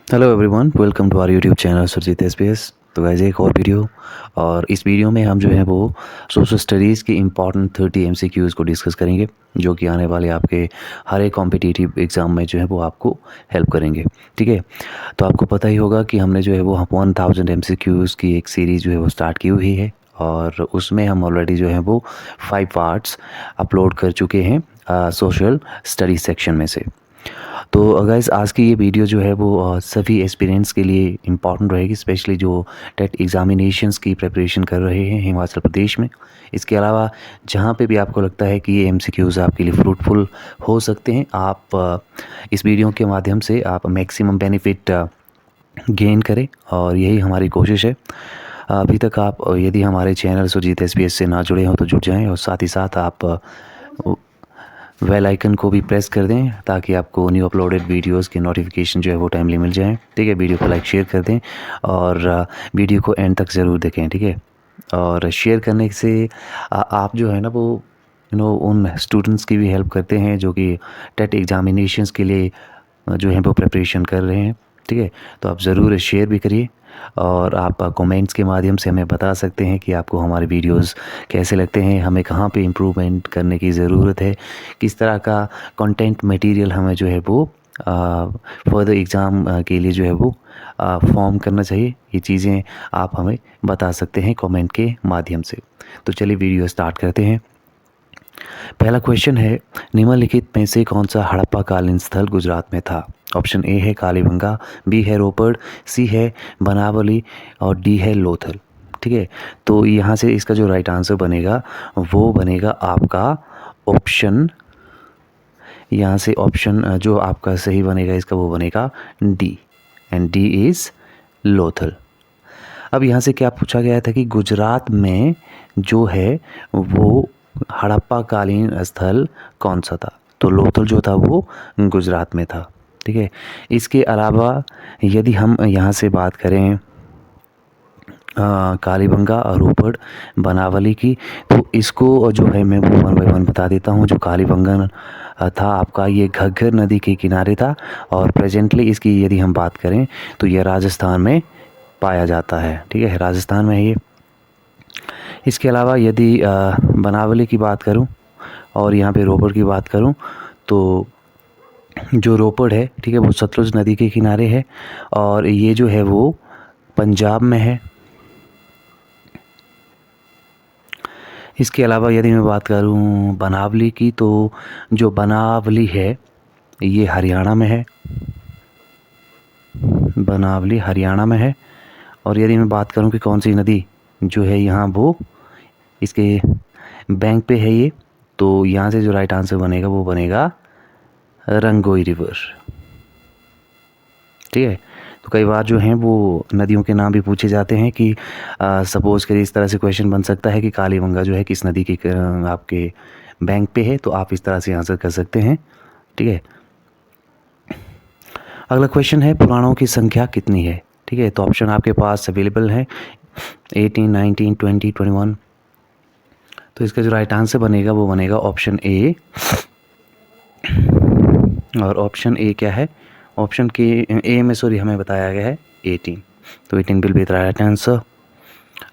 Hello everyone, welcome to our YouTube channel Surjeet SPS. तो guys एक और वीडियो, और इस वीडियो में हम जो है वो सोशल स्टडीज़ की इम्पॉर्टेंट 30 एमसीक्यूज़ को डिस्कस करेंगे, जो कि आने वाले आपके हर एक कॉम्पिटिटिव एग्ज़ाम में जो है वो आपको हेल्प करेंगे। ठीक है, तो आपको पता ही होगा कि हमने जो है वो 1000 एमसीक्यूज़ की एक सीरीज़ जो है वो स्टार्ट की हुई है, और उसमें हम ऑलरेडी जो है वो 5 पार्ट्स अपलोड कर चुके हैं सोशल स्टडी सेक्शन में से। तो गाइस आज की ये वीडियो जो है वो सभी एस्पिरेंट्स के लिए इम्पॉर्टेंट रहेगी, स्पेशली जो टेट एग्ज़ामिनेशंस की प्रिपरेशन कर रहे हैं हिमाचल प्रदेश में। इसके अलावा जहाँ पे भी आपको लगता है कि ये एमसीक्यूज़ आपके लिए फ्रूटफुल हो सकते हैं, आप इस वीडियो के माध्यम से आप मैक्सिमम बेनिफिट गेन करें, और यही हमारी कोशिश है। अभी तक आप यदि हमारे चैनल सुरजीत एसपीएस से ना जुड़े हों तो जुड़ जाएँ, और साथ ही साथ आप बेल आइकन को भी प्रेस कर दें ताकि आपको न्यू अपलोडेड वीडियोस की नोटिफिकेशन जो है वो टाइमली मिल जाए। ठीक है, वीडियो को लाइक शेयर कर दें, और वीडियो को एंड तक ज़रूर देखें। ठीक है, और शेयर करने से आप जो है ना वो उन स्टूडेंट्स की भी हेल्प करते हैं जो कि टेट एग्ज़ामिनेशंस के लिए जो है वो प्रिपरेशन कर रहे हैं। ठीक है, तो आप ज़रूर शेयर भी करिए, और आप कमेंट्स के माध्यम से हमें बता सकते हैं कि आपको हमारे वीडियोस कैसे लगते हैं, हमें कहाँ पे इम्प्रूवमेंट करने की ज़रूरत है, किस तरह का कंटेंट मटेरियल हमें जो है वो फर्दर एग्ज़ाम के लिए जो है वो फॉर्म करना चाहिए। ये चीज़ें आप हमें बता सकते हैं कमेंट के माध्यम से। तो चलिए वीडियो स्टार्ट करते हैं। पहला क्वेश्चन है, निम्नलिखित में से कौन सा हड़प्पा कालीन स्थल गुजरात में था? ऑप्शन ए है कालीबंगा, बी है रोपड़, सी है बनावली, और डी है लोथल। ठीक है, तो यहाँ से इसका जो राइट आंसर बनेगा वो बनेगा आपका ऑप्शन, यहाँ से ऑप्शन जो आपका सही बनेगा इसका वो बनेगा D, and D is Lothal. अब यहाँ से क्या पूछा गया था कि गुजरात में जो है वो हड़प्पा कालीन स्थल कौन सा था, तो लोथल जो था वो गुजरात में था। ठीक है, इसके अलावा यदि हम यहाँ से बात करें कालीबंगा, रोपड़, बनावली की, तो इसको जो है मैं वो 1 बाय 1 बता देता हूँ। जो कालीबंगा था आपका, ये घग्गर नदी के किनारे था, और प्रेजेंटली इसकी यदि हम बात करें तो ये राजस्थान में पाया जाता है। ठीक है, राजस्थान में है ये। इसके अलावा यदि बनावली की बात करूं और यहाँ पे रोपड़ की बात करूं, तो जो रोपड़ है, ठीक है, वो सतलुज नदी के किनारे है, और ये जो है वो पंजाब में है। इसके अलावा यदि मैं बात करूं बनावली की, तो जो बनावली है ये हरियाणा में है, बनावली हरियाणा में है। और यदि मैं बात करूं कि कौन सी नदी जो है यहाँ वो इसके बैंक पे है ये, तो यहाँ से जो राइट आंसर बनेगा वो बनेगा रंगोई रिवर। ठीक है, तो कई बार जो हैं वो नदियों के नाम भी पूछे जाते हैं कि सपोज़ करिए इस तरह से क्वेश्चन बन सकता है कि कालीबंगा जो है किस नदी के आपके बैंक पे है, तो आप इस तरह से आंसर कर सकते हैं। ठीक है, अगला क्वेश्चन है, पुराणों की संख्या कितनी है? ठीक है, तो ऑप्शन आपके पास अवेलेबल है 18, 19, 20, 21। तो इसका जो राइट आंसर बनेगा वो बनेगा ऑप्शन ए, और ऑप्शन ए क्या है? ऑप्शन के ए में सॉरी हमें बताया गया है 18, तो 18 will be the right answer.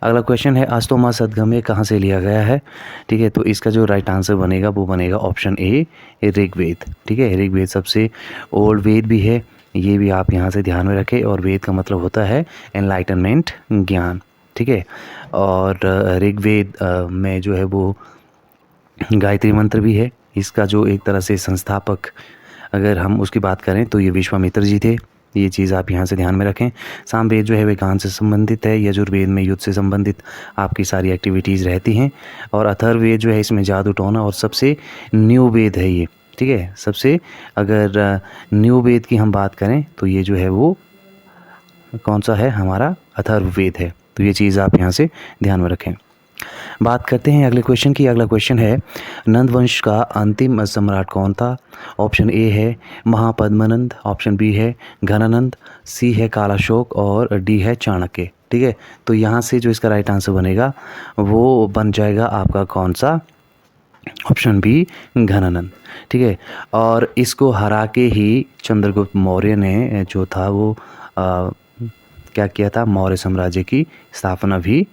अगला क्वेश्चन है, अष्टोमा सदगम्य कहाँ से लिया गया है? ठीक है, तो इसका जो राइट आंसर बनेगा वो बनेगा ऑप्शन ए, ऋग्वेद। ठीक है, ऋग्वेद सबसे ओल्ड वेद भी है, ये भी आप यहाँ से ध्यान में रखें। और वेद का मतलब होता है एनलाइटनमेंट, ज्ञान। ठीक है, और ऋग्वेद में जो है वो गायत्री मंत्र भी है। इसका जो एक तरह से संस्थापक अगर हम उसकी बात करें तो ये विश्वामित्र जी थे। ये चीज़ आप यहाँ से ध्यान में रखें। सामवेद जो है वे गान से संबंधित है, यजुर्वेद में युद्ध से संबंधित आपकी सारी एक्टिविटीज़ रहती हैं, और अथर्ववेद जो है इसमें जादू टोना, और सबसे न्यू वेद है ये। ठीक है, सबसे अगर न्यू वेद की हम बात करें तो ये जो है वो कौन सा है? हमारा अथर्ववेद है। तो ये चीज़ आप यहाँ से ध्यान में रखें। बात करते हैं अगले क्वेश्चन की। अगला क्वेश्चन है, नंद वंश का अंतिम सम्राट कौन था? ऑप्शन ए है महापद्मनंद, ऑप्शन बी है घनानंद, सी है कालाशोक, और डी है चाणक्य। ठीक है, तो यहाँ से जो इसका राइट आंसर बनेगा वो बन जाएगा आपका कौन सा? Option B Ghananand. ठीक है, और इसको हरा के ही चंद्रगुप्त मौर्य ने जो था वो क्या किया था, मौर्य साम्राज्य की स्थापना भी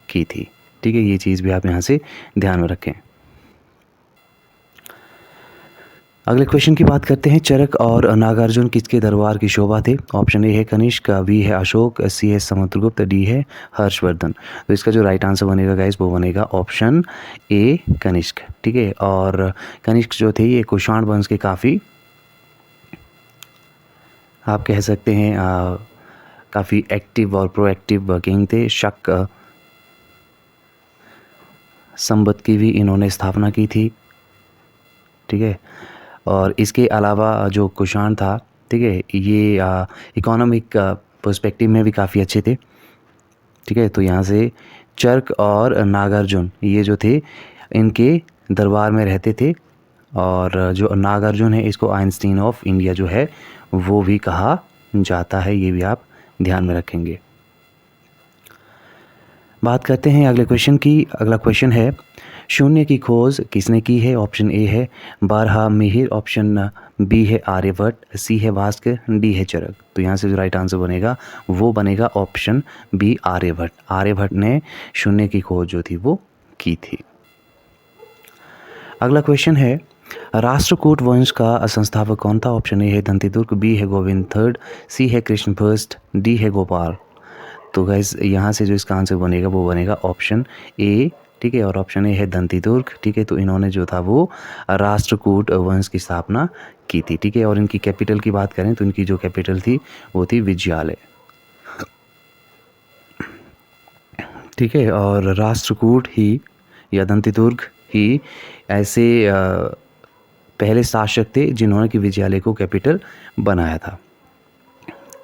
की थी। ठीक है, ये चीज़ भी आप यहाँ से ध्यान में रखें। अगले क्वेश्चन की बात करते हैं। चरक और नागार्जुन किसके दरबार की शोभा थे? ऑप्शन ए है कनिष्क, बी है अशोक, सी है समुद्रगुप्त, डी है हर्षवर्धन। तो इसका जो राइट आंसर बनेगा गाइस वो बनेगा ऑप्शन ए कनिष्क। ठीक है, और कनिष्क जो थे ये कुषाण वंश के काफ़ी आप कह सकते हैं काफ़ी एक्टिव और प्रोएक्टिव किंग थे। शक संवत की भी इन्होंने स्थापना की थी। ठीक है, और इसके अलावा जो कुषाण था, ठीक है, ये इकोनॉमिक पर्सपेक्टिव में भी काफ़ी अच्छे थे। ठीक है, तो यहाँ से चर्क और नागार्जुन ये जो थे इनके दरबार में रहते थे, और जो नागार्जुन है इसको आइंस्टीन ऑफ इंडिया जो है वो भी कहा जाता है, ये भी आप ध्यान में रखेंगे। बात करते हैं अगले क्वेश्चन की। अगला क्वेश्चन है शून्य की खोज किसने की है? ऑप्शन ए है बारहमिहिर, ऑप्शन बी है आर्यभट्ट, सी है भास्कर, डी है चरक। तो यहाँ से जो राइट आंसर बनेगा वो बनेगा ऑप्शन बी आर्यभट्ट। आर्यभट्ट ने शून्य की खोज जो थी वो की थी। अगला क्वेश्चन है राष्ट्रकूट वंश का संस्थापक कौन था? ऑप्शन ए है दंतिदुर्ग, बी है गोविंद थर्ड, सी है कृष्ण फर्स्ट, डी है गोपाल। तो गाइस यहाँ से जो इसका आंसर बनेगा वो बनेगा ऑप्शन ए। ठीक है, और ऑप्शन ए है दंतिदुर्ग। ठीक है, तो इन्होंने जो था वो राष्ट्रकूट वंश की स्थापना की थी। ठीक है, और इनकी कैपिटल की बात करें तो इनकी जो कैपिटल थी वो थी विजयालय। ठीक है, और राष्ट्रकूट ही या दंतिदुर्ग ही ऐसे पहले शासक थे जिन्होंने कि विजयालय को कैपिटल बनाया था।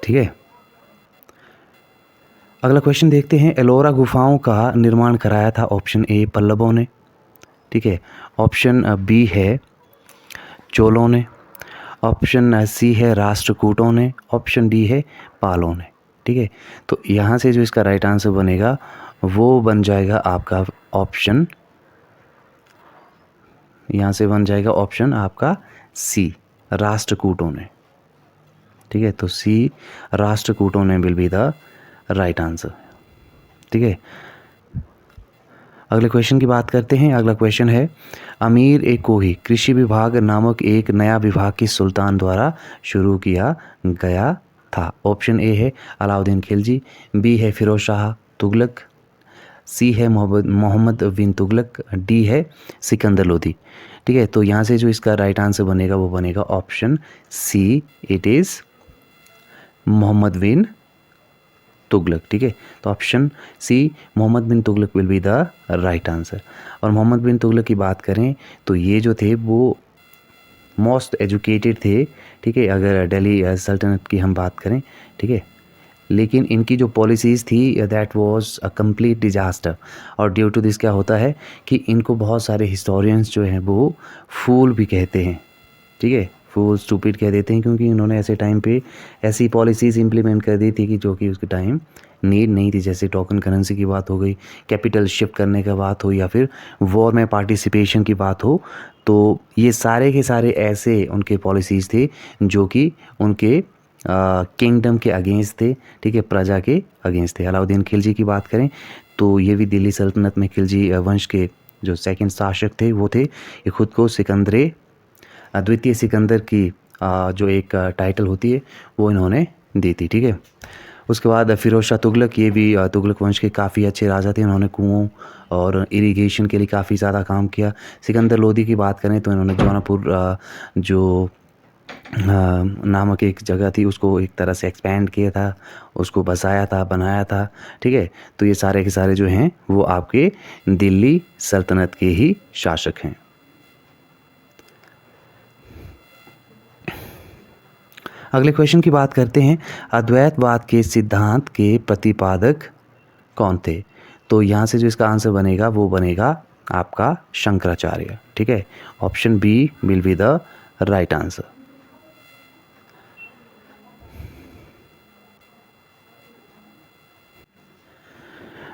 ठीक है, अगला क्वेश्चन देखते हैं। एलोरा गुफाओं का निर्माण कराया था? ऑप्शन ए पल्लवों ने, ठीक है, ऑप्शन बी है चोलों ने, ऑप्शन सी है राष्ट्रकूटों ने, ऑप्शन डी है पालों ने। ठीक है, तो यहाँ से जो इसका राइट आंसर बनेगा वो बन जाएगा आपका ऑप्शन, यहाँ से बन जाएगा ऑप्शन आपका सी राष्ट्रकूटों ने। ठीक है, तो सी राष्ट्रकूटों ने will be the right answer. ठीक है, अगले क्वेश्चन की बात करते हैं। अगला क्वेश्चन है अमीर ए कोही कृषि विभाग नामक एक नया विभाग किस सुल्तान द्वारा शुरू किया गया था? ऑप्शन ए है अलाउद्दीन खिलजी, बी है फिरोज शाह तुगलक, सी है मोहम्मद बिन तुगलक, डी है सिकंदर लोधी। ठीक है, तो यहाँ से जो इसका राइट आंसर बनेगा वो बनेगा option C, it is Mohammad bin Tughlaq. ठीक है, तो option C Mohammad bin Tughlaq will be the right answer. और मोहम्मद बिन तुगलक की बात करें तो ये जो थे वो मोस्ट एजुकेटेड थे। ठीक है, अगर दिल्ली सल्तनत की हम बात करें, ठीक है, लेकिन इनकी जो पॉलिसीज़ थी that was a complete disaster. और ड्यू टू दिस क्या होता है कि इनको बहुत सारे हिस्टोरियंस जो हैं वो फूल भी कहते हैं। ठीक है, फूल स्टूपिड कह देते हैं, क्योंकि इन्होंने ऐसे टाइम पे ऐसी पॉलिसीज़ इम्प्लीमेंट कर दी थी कि जो कि उसके टाइम नीड नहीं थी। जैसे टोकन करेंसी की बात हो गई, कैपिटल शिफ्ट करने का बात हो, या फिर वॉर में पार्टिसिपेशन की बात हो, तो ये सारे के सारे ऐसे उनके पॉलिसीज़ थे जो कि उनके किंगडम के अगेंस्ट थे। ठीक है, प्रजा के अगेंस्ट थे। अलाउद्दीन खिलजी की बात करें तो ये भी दिल्ली सल्तनत में खिलजी वंश के जो सेकंड शासक थे वो थे। ये खुद को सिकंदरे द्वितीय सिकंदर की जो एक टाइटल होती है वो इन्होंने दी थी। ठीक है, उसके बाद फिरोज शाह तुगलक, ये भी तुगलक वंश के काफ़ी अच्छे राजा थे। उन्होंने कुओं और इरिगेशन के लिए काफ़ी ज़्यादा काम किया। सिकंदर लोधी की बात करें तो इन्होंने जौनपुर जो नामक एक जगह थी उसको एक तरह से एक्सपेंड किया था, उसको बसाया था, बनाया था। ठीक है, तो ये सारे के सारे जो हैं वो आपके दिल्ली सल्तनत के ही शासक हैं। अगले क्वेश्चन की बात करते हैं। अद्वैतवाद के सिद्धांत के प्रतिपादक कौन थे? तो यहाँ से जो इसका आंसर बनेगा वो बनेगा आपका शंकराचार्य। ठीक है, option B will be the right answer.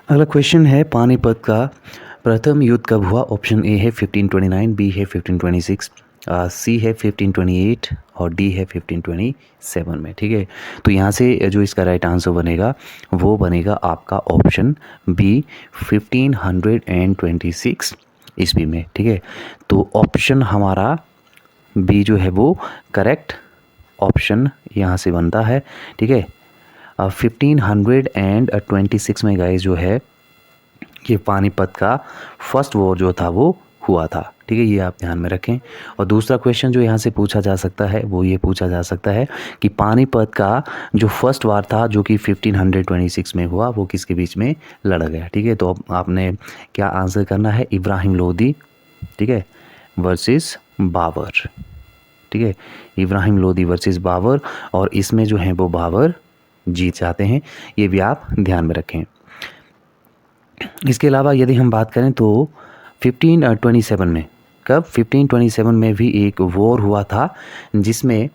अगला क्वेश्चन है पानीपत का प्रथम युद्ध कब हुआ? ऑप्शन ए है 1529, बी है 1526, सी है 1528 और डी है 1527 में। ठीक है, तो यहाँ से जो इसका राइट आंसर बनेगा वो बनेगा आपका ऑप्शन बी 1526 ईस्वी में। ठीक है, तो ऑप्शन हमारा बी जो है वो करेक्ट ऑप्शन यहाँ से बनता है। ठीक है, 1526 में गाइस जो है ये पानीपत का फर्स्ट वॉर जो था वो हुआ था। ठीक है, ये आप ध्यान में रखें। और दूसरा क्वेश्चन जो यहाँ से पूछा जा सकता है वो ये पूछा जा सकता है कि पानीपत का जो फर्स्ट वार था जो कि 1526 में हुआ वो किसके बीच में लड़ा गया। ठीक है, तो आपने क्या आंसर करना है? इब्राहिम लोदी, ठीक है, वर्सेस बाबर। ठीक है, इब्राहिम लोदी वर्सेस बाबर, और इसमें जो है वो बाबर जीत जाते हैं, ये भी आप ध्यान में रखें। इसके अलावा यदि हम बात करें तो 1527 में, कब? 1527 में भी एक वॉर हुआ था जिसमें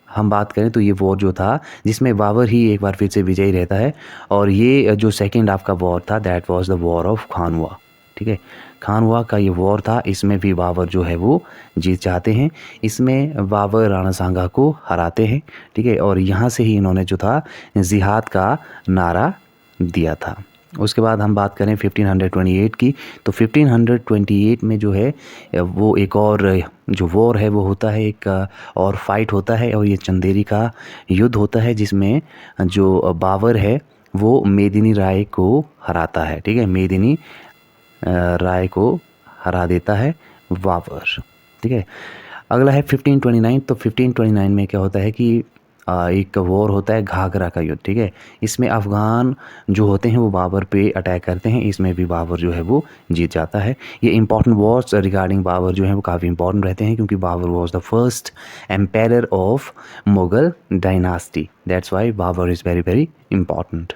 हम बात करें तो ये वॉर जो था जिसमें बाबर ही एक बार फिर से विजयी रहता है, और ये जो सेकेंड हाफ का वॉर था that was the war of Khanwa. ठीक है, खानवा का ये वॉर था, इसमें भी बाबर जो है वो जीत जाते हैं। इसमें बाबर राणा सांगा को हराते हैं। ठीक है, और यहाँ से ही इन्होंने जो था जिहाद का नारा दिया था। उसके बाद हम बात करें 1528 की, तो 1528 में जो है वो एक और जो वॉर है वो होता है, एक और फाइट होता है, और ये चंदेरी का युद्ध होता है जिसमें जो बाबर है वो मेदिनी राय को हराता है। ठीक है, मेदिनी राय को हरा देता है बाबर। ठीक है, अगला है 1529। तो 1529 में क्या होता है कि एक वॉर होता है घाघरा का युद्ध। ठीक है, इसमें अफ़गान जो होते हैं वो बाबर पे अटैक करते हैं, इसमें भी बाबर जो है वो जीत जाता है। ये इंपॉर्टेंट वॉर्स रिगार्डिंग बाबर जो है वो काफ़ी इंपॉर्टेंट रहते हैं क्योंकि Babur was the first empire of Mughal dynasty, that's why Babur is very very important.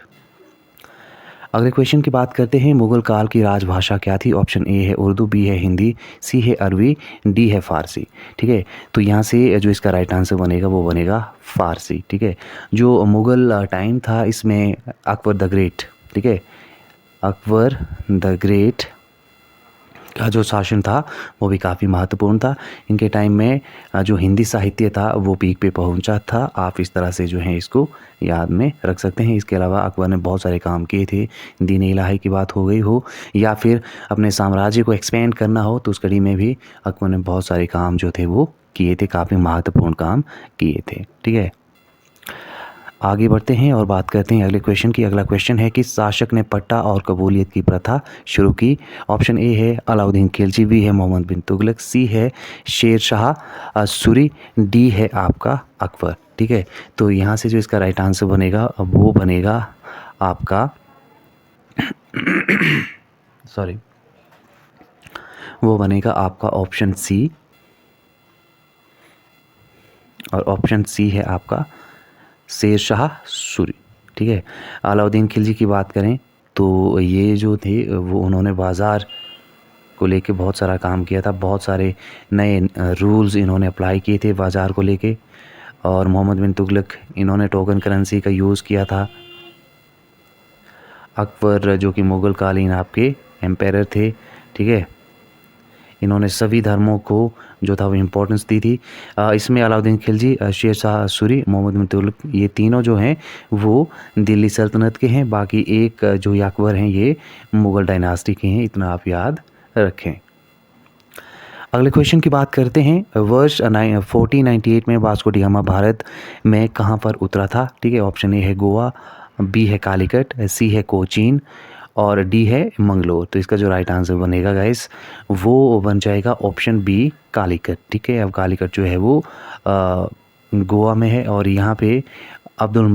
अगले क्वेश्चन की बात करते हैं, मुग़ल काल की राजभाषा क्या थी? ऑप्शन ए है उर्दू, बी है हिंदी, सी है अरबी, डी है फ़ारसी। ठीक है, तो यहाँ से जो इसका राइट आंसर बनेगा वो बनेगा फ़ारसी। ठीक है, जो मुग़ल टाइम था इसमें अकबर द ग्रेट, ठीक है, अकबर द ग्रेट का जो शासन था वो भी काफ़ी महत्वपूर्ण था। इनके टाइम में जो हिंदी साहित्य था वो पीक पे पहुंचा था। आप इस तरह से जो है इसको याद में रख सकते हैं। इसके अलावा अकबर ने बहुत सारे काम किए थे, दीन इलाही की बात हो गई हो या फिर अपने साम्राज्य को एक्सपेंड करना हो तो उस कड़ी में भी अकबर ने बहुत सारे काम जो थे वो किए थे, काफ़ी महत्वपूर्ण काम किए थे। ठीक है, आगे बढ़ते हैं और बात करते हैं अगले क्वेश्चन की। अगला क्वेश्चन है, किस शासक ने पट्टा और कबूलियत की प्रथा शुरू की? ऑप्शन ए है अलाउद्दीन खिलजी, बी है मोहम्मद बिन तुगलक, सी है शेर शाह सूरी, डी है आपका अकबर। ठीक है, तो यहाँ से जो इसका राइट आंसर बनेगा वो बनेगा आपका सॉरी वो बनेगा आपका ऑप्शन सी, और ऑप्शन सी है आपका शेर शाह सूरी। ठीक है, अलाउद्दीन खिलजी की बात करें तो ये जो थे वो उन्होंने बाज़ार को लेके बहुत सारा काम किया था, बहुत सारे नए रूल्स इन्होंने अप्लाई किए थे बाज़ार को लेके। और मोहम्मद बिन तुगलक इन्होंने टोकन करेंसी का यूज़ किया था। अकबर जो कि मुग़ल कालीन आपके एम्पायर थे, ठीक है, इन्होंने सभी धर्मों को जो था वो इम्पोर्टेंस दी थी। इसमें अलाउद्दीन खिलजी, शेर शाह सूरी, मोहम्मद बिन तुगलक, ये तीनों जो हैं वो दिल्ली सल्तनत के हैं। बाकी एक जो अकबर हैं ये मुग़ल डायनास्टी के हैं, इतना आप याद रखें। अगले क्वेश्चन की बात करते हैं, वर्ष 1498 में वास्को डी गामा भारत में कहाँ पर उतरा था? ठीक है, ऑप्शन ए है गोवा, बी है कालीकट, सी है कोचीन और डी है मंगलोर। तो इसका जो राइट आंसर बनेगा गाइस वो बन जाएगा ऑप्शन बी कालीकट। ठीक है, अब कालीकट जो है वो गोवा में है, और यहाँ पे अब्दुल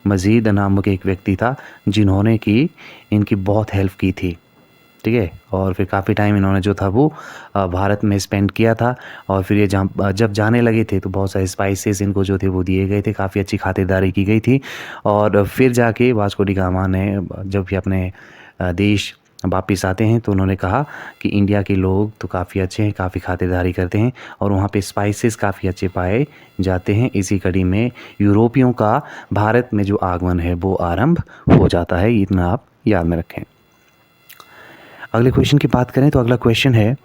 मजीद नामक एक व्यक्ति था जिन्होंने कि इनकी बहुत हेल्प की थी। ठीक है, और फिर काफ़ी टाइम इन्होंने जो था वो भारत में स्पेंड किया था, और फिर ये जब जाने लगे थे तो बहुत सारे स्पाइसेस इनको जो थे वो दिए गए थे, काफ़ी अच्छी खातिरदारी की गई थी। और फिर जाके वास्को डी गामा ने जब भी अपने देश वापस आते हैं तो उन्होंने कहा कि इंडिया के लोग तो काफ़ी अच्छे हैं, काफ़ी खातिरदारी करते हैं, और वहाँ पे स्पाइसेस काफ़ी अच्छे पाए जाते हैं। इसी कड़ी में यूरोपियों का भारत में जो आगमन है वो आरंभ हो जाता है, इतना आप याद में रखें। अगले क्वेश्चन की बात करें तो अगला क्वेश्चन है,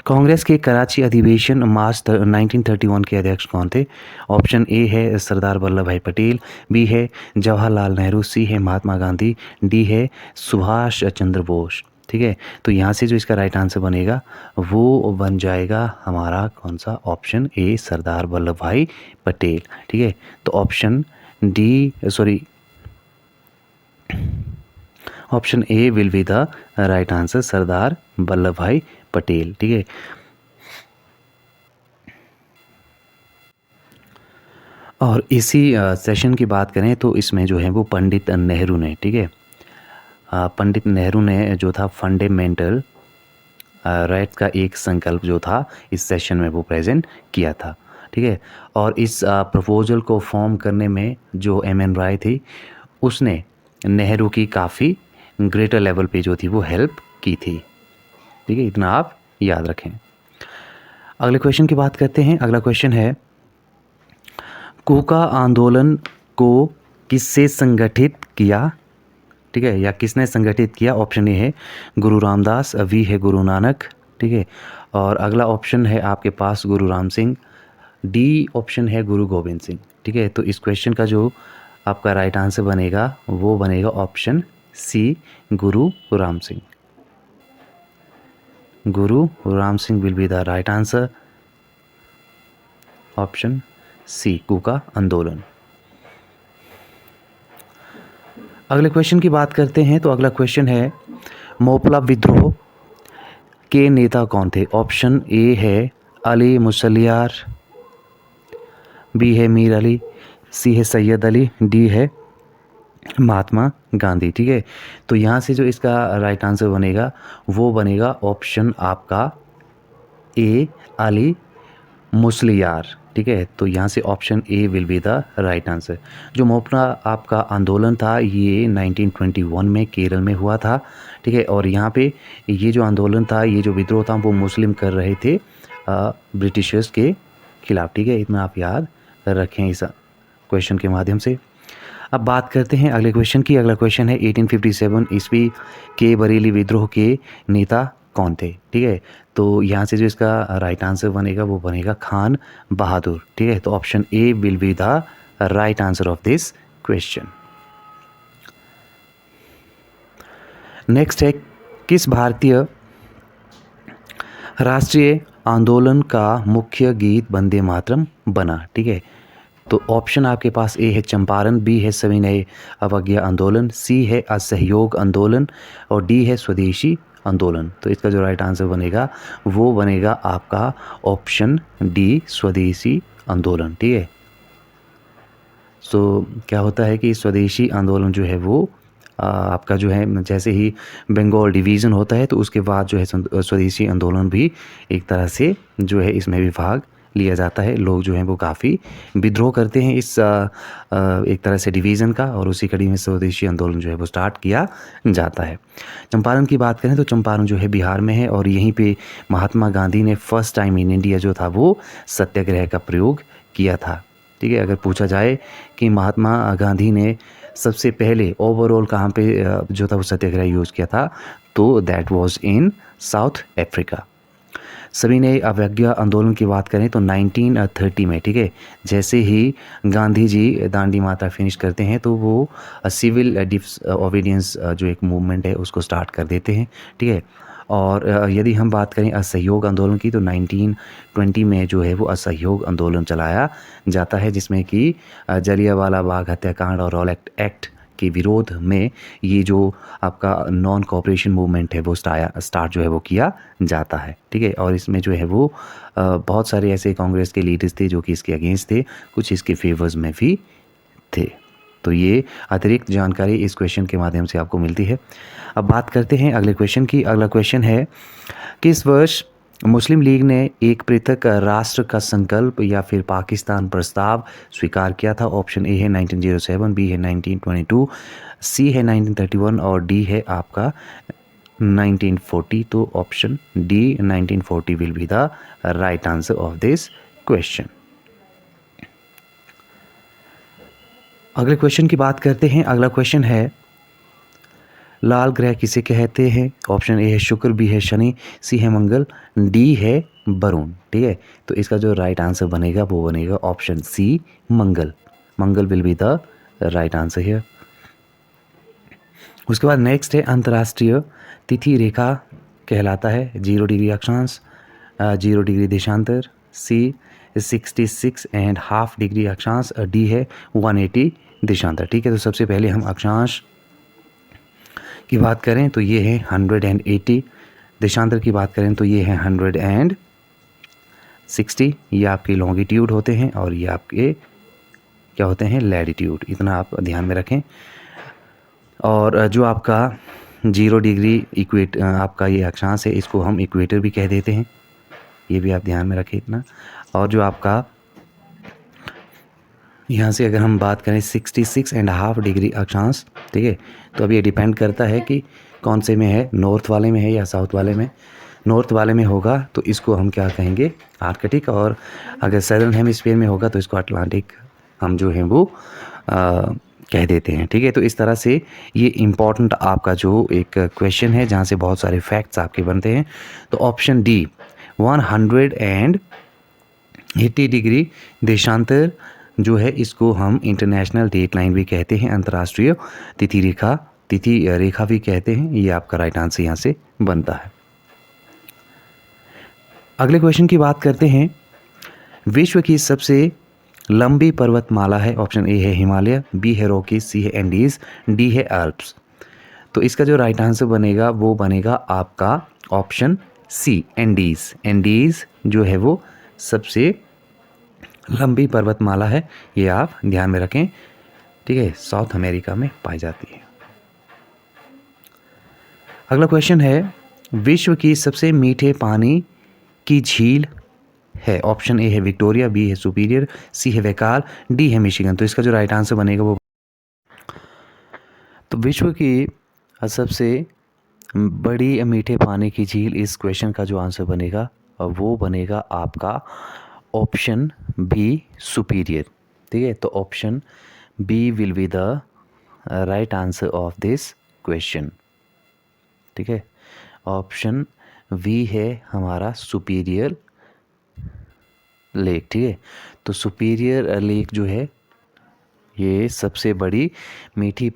कांग्रेस के कराची अधिवेशन मार्च 1931 के अध्यक्ष कौन थे? ऑप्शन ए है सरदार वल्लभ भाई पटेल, बी है जवाहरलाल नेहरू, सी है महात्मा गांधी, डी है सुभाष चंद्र बोस। ठीक है, तो यहाँ से जो इसका राइट आंसर बनेगा वो बन जाएगा हमारा कौन सा? Option A Sardar Vallabhbhai Patel. ठीक है, तो option A will be the right answer, Sardar Vallabhbhai Patel. ठीक है, और इसी सेशन की बात करें तो इसमें जो है वो पंडित नेहरू ने, ठीक है, पंडित नेहरू ने जो था फंडामेंटल राइट का एक संकल्प जो था इस सेशन में वो प्रेजेंट किया था। ठीक है, और इस प्रपोजल को फॉर्म करने में जो एम.एन. राय थी उसने नेहरू की काफ़ी ग्रेटर लेवल पे जो थी वो हेल्प की थी। ठीक है, इतना आप याद रखें। अगले क्वेश्चन की बात करते हैं। अगला क्वेश्चन है, कूका आंदोलन को किससे संगठित किया? ठीक है, या किसने संगठित किया? ऑप्शन ए है गुरु रामदास, वी है गुरु नानक। ठीक है, और अगला ऑप्शन है आपके पास गुरु राम सिंह, डी ऑप्शन है गुरु गोविंद सिंह। ठीक है, तो इस क्वेश्चन का जो आपका राइट आंसर बनेगा वो बनेगा option C Guru Ram Singh. Guru Ram Singh will be the right answer, option C Kuka आंदोलन। अगले क्वेश्चन की बात करते हैं तो अगला क्वेश्चन है, मोपला विद्रोह के नेता कौन थे? ऑप्शन ए है अली मुसलियार, बी है मीर अली, सी है सैयद अली, डी है महात्मा गांधी। ठीक है, तो यहाँ से जो इसका राइट आंसर बनेगा वो बनेगा ऑप्शन आपका ए अली मुसलियार। ठीक है, तो यहाँ से option A will be the right answer. जो मोपना आपका आंदोलन था ये 1921 में केरल में हुआ था। ठीक है, और यहाँ पे ये जो आंदोलन था, ये जो विद्रोह था वो मुस्लिम कर रहे थे ब्रिटिशर्स के खिलाफ। ठीक है, इतना आप याद रखें इस क्वेश्चन के माध्यम से। अब बात करते हैं अगले क्वेश्चन की। अगला क्वेश्चन है, 1857 ईस्वी के बरेली विद्रोह के नेता कौन थे? ठीक है, तो यहाँ से जो इसका राइट आंसर बनेगा वो बनेगा खान बहादुर। ठीक है, तो option A will be the right answer of this question. Next है, किस भारतीय राष्ट्रीय आंदोलन का मुख्य गीत वंदे मातरम बना? ठीक है, तो ऑप्शन आपके पास ए है चंपारण, बी है सविनय अवज्ञा आंदोलन, सी है असहयोग आंदोलन और डी है स्वदेशी आंदोलन। तो इसका जो राइट आंसर बनेगा वो बनेगा आपका ऑप्शन डी स्वदेशी आंदोलन। ठीक है, सो क्या होता है कि स्वदेशी आंदोलन जो है वो आपका जो है जैसे ही बंगाल डिवीज़न होता है तो उसके बाद जो है स्वदेशी आंदोलन भी एक तरह से जो है इसमें भी भाग लिया जाता है। लोग जो हैं वो काफ़ी विद्रोह करते हैं इस एक तरह से डिवीज़न का, और उसी कड़ी में स्वदेशी आंदोलन जो है वो स्टार्ट किया जाता है। चंपारण की बात करें तो चंपारण जो है बिहार में है, और यहीं पे महात्मा गांधी ने फर्स्ट टाइम इन इंडिया जो था वो सत्याग्रह का प्रयोग किया था। ठीक है, अगर पूछा जाए कि महात्मा गांधी ने सबसे पहले ओवरऑल कहाँ पे जो था वो सत्याग्रह यूज़ किया था, तो that was in south Africa. सविनय अवज्ञा आंदोलन की बात करें तो 1930 में, ठीक है, जैसे ही गांधी जी दांडी मात्रा फिनिश करते हैं तो वो सिविल डिसओबीडियंस जो एक मूवमेंट है उसको स्टार्ट कर देते हैं। ठीक है, और यदि हम बात करें असहयोग आंदोलन की तो 1920 में जो है वो असहयोग आंदोलन चलाया जाता है, जिसमें कि जलियांवाला बाग हत्याकांड और रॉल एक्ट के विरोध में ये जो आपका नॉन कोऑपरेशन मूवमेंट है वो स्टार्ट जो है वो किया जाता है। ठीक है, और इसमें जो है वो बहुत सारे ऐसे कांग्रेस के लीडर्स थे जो कि इसके अगेंस्ट थे, कुछ इसके फेवर्स में भी थे। तो ये अतिरिक्त जानकारी इस क्वेश्चन के माध्यम से आपको मिलती है। अब बात करते हैं अगले क्वेश्चन की। अगला क्वेश्चन है, किस वर्ष मुस्लिम लीग ने एक पृथक राष्ट्र का संकल्प या फिर पाकिस्तान प्रस्ताव स्वीकार किया था? ऑप्शन ए है 1907, बी है 1922, सी है 1931 और डी है आपका 1940। तो option D 1940 will be the right answer of this question. अगले क्वेश्चन की बात करते हैं। अगला क्वेश्चन है, लाल ग्रह किसे कहते हैं? ऑप्शन ए है शुक्र, बी है शनि, सी है मंगल, डी है वरुण। ठीक है, तो इसका जो राइट आंसर बनेगा वो बनेगा option C Mangal. Mangal will be the right answer here. उसके बाद नेक्स्ट है अंतर्राष्ट्रीय तिथि रेखा कहलाता है 0 डिग्री अक्षांश, 0 डिग्री देशांतर, सी 66.5 डिग्री अक्षांश, डी है 180 देशांतर। ठीक है, तो सबसे पहले हम अक्षांश की बात करें तो ये है 180, देशांतर की बात करें तो ये है 160। ये आपके लॉन्गिट्यूड होते हैं और ये आपके क्या होते हैं? लैटिट्यूड। इतना आप ध्यान में रखें। और जो आपका 0 डिग्री आपका ये अक्षांश है, इसको हम इक्वेटर भी कह देते हैं, ये भी आप ध्यान में रखें इतना। और जो आपका यहाँ से अगर हम बात करें 66.5 डिग्री अक्षांश, ठीक है, तो अब ये डिपेंड करता है कि कौन से में है, नॉर्थ वाले में है या साउथ वाले में। नॉर्थ वाले में होगा तो इसको हम क्या कहेंगे? आर्कटिक, और अगर सदर्न हेमिस्फीयर में होगा तो इसको अटलांटिक हम जो है वो कह देते हैं। ठीक है, तो इस तरह से ये इम्पॉर्टेंट आपका जो एक क्वेश्चन है जहाँ से बहुत सारे फैक्ट्स आपके बनते हैं। तो ऑप्शन डी 180 डिग्री देशांतर जो है इसको हम इंटरनेशनल डेट लाइन भी कहते हैं, अंतर्राष्ट्रीय तिथि रेखा भी कहते हैं। ये आपका राइट आंसर यहाँ से बनता है। अगले क्वेश्चन की बात करते हैं। विश्व की सबसे लंबी पर्वतमाला है, ऑप्शन ए है हिमालय, बी है रॉकीज, सी है एंडीज, डी है अल्प्स। तो इसका जो राइट आंसर बनेगा वो बनेगा आपका ऑप्शन सी एंडीज। एंडीज जो है वो सबसे लंबी पर्वतमाला है, ये आप ध्यान में रखें। ठीक है, साउथ अमेरिका में पाई जाती है। अगला क्वेश्चन है, विश्व की सबसे मीठे पानी की झील है, ऑप्शन ए है विक्टोरिया, बी है सुपीरियर, सी है वैकाल, डी है मिशिगन। तो इसका जो राइट आंसर बनेगा वो, तो विश्व की सबसे बड़ी मीठे पानी की झील, इस क्वेश्चन का जो आंसर बनेगा वो बनेगा आपका ऑप्शन बी सुपीरियर। ठीक है, तो option B will be the right answer of this question. ठीक है, ऑप्शन वी है हमारा सुपीरियर लेक। ठीक है, तो सुपीरियर लेक जो है ये सबसे बड़ी मीठे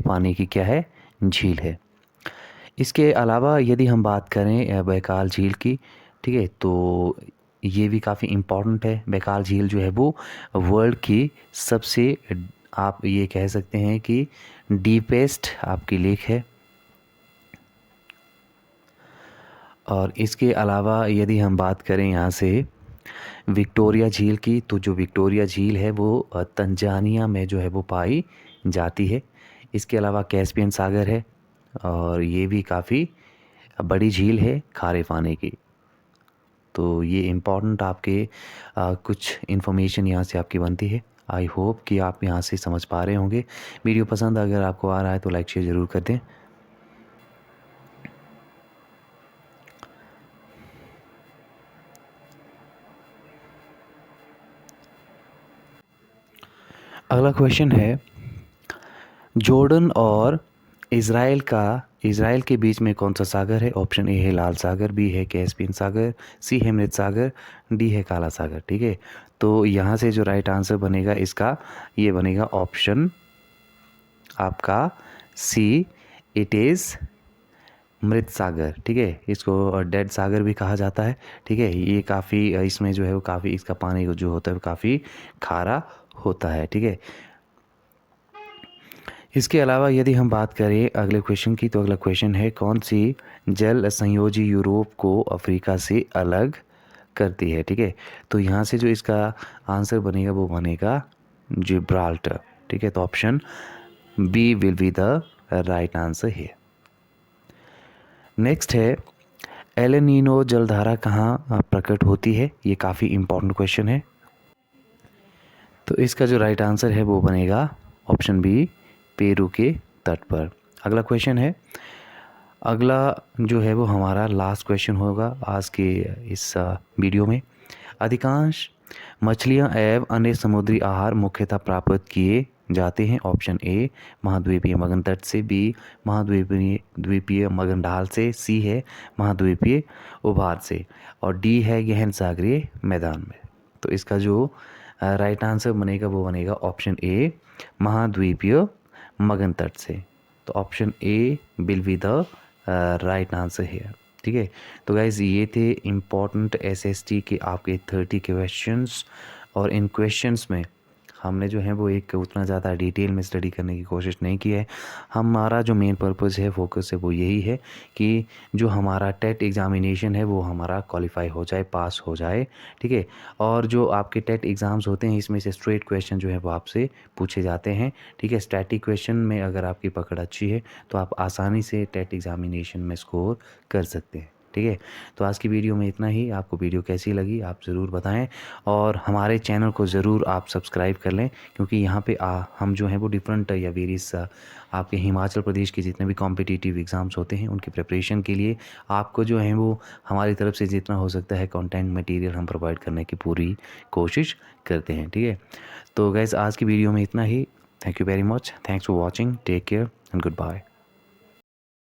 पानी की क्या है? झील है। इसके अलावा यदि हम बात करें बैकाल झील की, ठीक है, तो ये भी काफ़ी इम्पॉर्टेंट है। बैकाल झील जो है वो वर्ल्ड की सबसे, आप ये कह सकते हैं कि डीपेस्ट आपकी लेक है। और इसके अलावा यदि हम बात करें यहाँ से विक्टोरिया झील की, तो जो विक्टोरिया झील है वो तंजानिया में जो है वो पाई जाती है। इसके अलावा कैस्पियन सागर है और ये भी काफ़ी बड़ी झील है खारे पानी की। तो ये इम्पॉर्टेंट आपके कुछ इन्फॉर्मेशन यहाँ से आपकी बनती है। आई होप कि आप यहाँ से समझ पा रहे होंगे। वीडियो पसंद अगर आपको आ रहा है तो लाइक शेयर ज़रूर कर दें। अगला क्वेश्चन है, जॉर्डन और इज़राइल के बीच में कौन सा सागर है? ऑप्शन ए है लाल सागर, बी है कैस्पियन सागर, सी है मृत सागर, डी है काला सागर। ठीक है, तो यहाँ से जो राइट आंसर बनेगा इसका, ये बनेगा ऑप्शन आपका सी, इट इज़ मृत सागर। ठीक है, इसको डेड सागर भी कहा जाता है। ठीक है, ये काफ़ी इसमें जो है वो काफ़ी, इसका पानी जो होता है वो काफ़ी खारा होता है। ठीक है, इसके अलावा यदि हम बात करें अगले क्वेश्चन की, तो अगला क्वेश्चन है, कौन सी जल संयोजी यूरोप को अफ्रीका से अलग करती है? ठीक है, तो यहाँ से जो इसका आंसर बनेगा वो बनेगा जिब्राल्टर। ठीक है, तो option B will be the right answer है। नेक्स्ट है, एल नीनो जलधारा कहाँ प्रकट होती है? ये काफ़ी इम्पोर्टेंट क्वेश्चन है। तो इसका जो राइट आंसर है वो बनेगा ऑप्शन बी, पेरू के तट पर। अगला क्वेश्चन है, अगला जो है वो हमारा लास्ट क्वेश्चन होगा आज के इस वीडियो में। अधिकांश मछलियां एवं अन्य समुद्री आहार मुख्यतः प्राप्त किए जाते हैं? ऑप्शन ए महाद्वीपीय मगन तट से, बी महाद्वीपीय द्वीपीय मगन ढाल से, सी है महाद्वीपीय उभार से, और डी है गहन सागरीय मैदान में। तो इसका जो राइट आंसर बनेगा वो बनेगा ऑप्शन ए महाद्वीपीय मगन तट से। तो option A will be the right answer है। ठीक है, तो गाइज ये थे इम्पॉर्टेंट एसएसटी के आपके 30 क्वेश्चंस, और इन क्वेश्चंस में हमने जो है वो एक उतना ज़्यादा डिटेल में स्टडी करने की कोशिश नहीं की है। हमारा जो मेन पर्पस है, फोकस है, वो यही है कि जो हमारा टेट एग्ज़ामिनेशन है वो हमारा क्वालिफाई हो जाए, पास हो जाए। ठीक है, और जो आपके टेट एग्ज़ाम्स होते हैं इसमें से स्ट्रेट क्वेश्चन जो है वो आपसे पूछे जाते हैं। ठीक है, स्टैटिक क्वेश्चन में अगर आपकी पकड़ अच्छी है तो आप आसानी से टेट एग्ज़ामिनेशन में स्कोर कर सकते हैं। ठीक है, तो आज की वीडियो में इतना ही। आपको वीडियो कैसी लगी आप ज़रूर बताएं, और हमारे चैनल को ज़रूर आप सब्सक्राइब कर लें, क्योंकि यहाँ पे हम जो हैं वो डिफरेंट या वेरियस आपके हिमाचल प्रदेश के जितने भी कॉम्पिटिटिव एग्ज़ाम्स होते हैं उनकी प्रिपरेशन के लिए आपको जो है वो हमारी तरफ से जितना हो सकता है कंटेंट मटेरियल हम प्रोवाइड करने की पूरी कोशिश करते हैं। ठीक है, तो गाइस आज की वीडियो में इतना ही। Thank you very much, thanks for watching, take care and good bye.